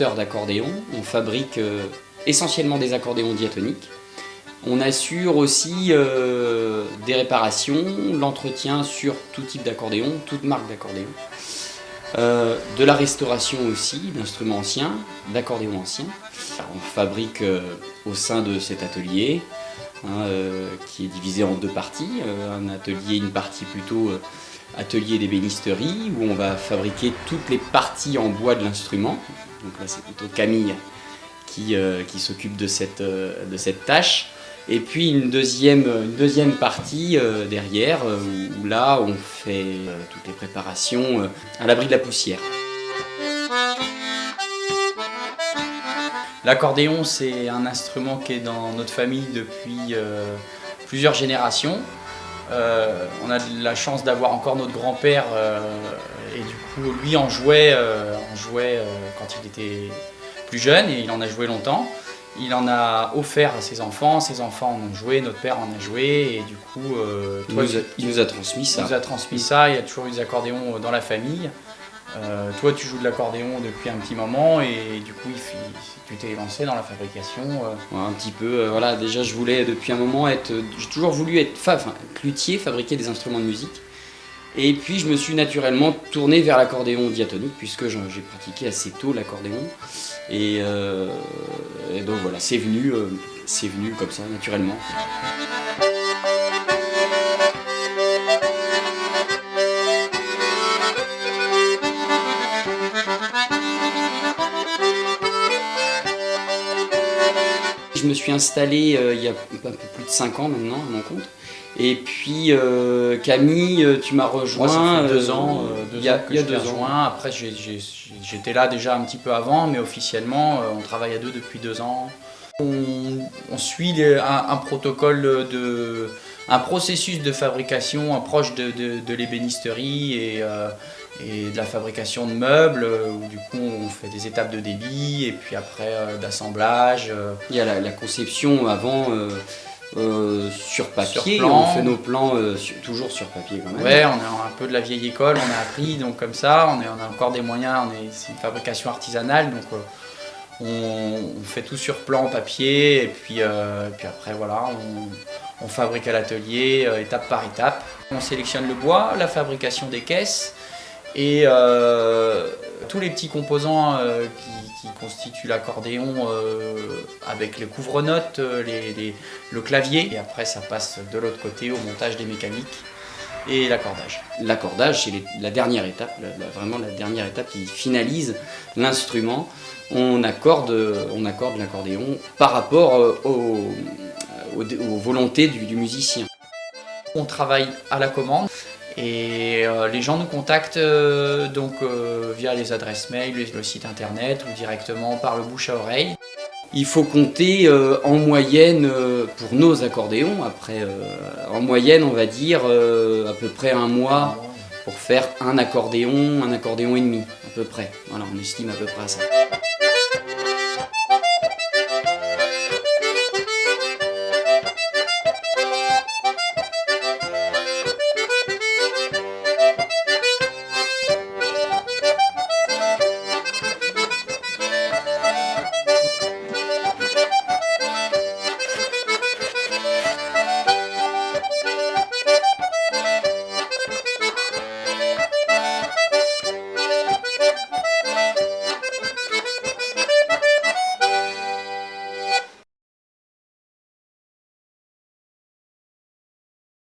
importateur d'accordéons. On fabrique essentiellement des accordéons diatoniques. On assure aussi des réparations, l'entretien sur tout type d'accordéon, toute marque d'accordéon. De la restauration aussi, d'instruments anciens, d'accordéons anciens. On fabrique au sein de cet atelier, qui est divisé en deux parties. Une partie plutôt atelier d'ébénisterie, où on va fabriquer toutes les parties en bois de l'instrument. Donc là c'est plutôt Camille qui s'occupe de cette tâche. Et puis une deuxième partie derrière, où là on fait toutes les préparations à l'abri de la poussière. L'accordéon, c'est un instrument qui est dans notre famille depuis plusieurs générations. On a de la chance d'avoir encore notre grand-père et du coup lui en jouait quand il était plus jeune et il en a joué longtemps. Il en a offert à ses enfants en ont joué, notre père en a joué et du coup il nous a transmis ça. Il nous a transmis ça, il y a toujours eu des accordéons dans la famille. Toi tu joues de l'accordéon depuis un petit moment et du coup tu t'es lancé dans la fabrication. Ouais, un petit peu, voilà, déjà je voulais depuis un moment j'ai toujours voulu être luthier, fabriquer des instruments de musique. Et puis je me suis naturellement tourné vers l'accordéon diatonique puisque j'ai pratiqué assez tôt l'accordéon. Et donc voilà, c'est venu comme ça, naturellement. Je me suis installé il y a un peu plus de 5 ans maintenant à mon compte. Et puis Camille, tu m'as rejoint. Moi, ça fait 2 ans. Il y a 2 ans. Après, j'étais là déjà un petit peu avant, mais officiellement, on travaille à deux depuis 2 ans. On suit un protocole un processus de fabrication proche de l'ébénisterie et de la fabrication de meubles, où du coup on fait des étapes de débit et puis après d'assemblage. Il y a la conception avant. Sur papier, sur plan. On fait nos plans toujours sur papier quand même. Ouais, on est un peu de la vieille école, on a appris donc comme ça, on a encore des moyens, c'est une fabrication artisanale donc on fait tout sur plan papier et puis après voilà, on fabrique à l'atelier étape par étape. On sélectionne le bois, la fabrication des caisses et tous les petits composants qui constituent l'accordéon avec les couvre-notes, le clavier. Et après ça passe de l'autre côté au montage des mécaniques et l'accordage. L'accordage, c'est la dernière étape, vraiment la dernière étape qui finalise l'instrument. On accorde l'accordéon par rapport aux volontés du musicien. On travaille à la commande. Et les gens nous contactent via les adresses mail, le site internet ou directement par le bouche à oreille. Il faut compter en moyenne pour nos accordéons, après en moyenne on va dire à peu près 1 mois pour faire un accordéon et demi à peu près. Voilà, on estime à peu près à ça.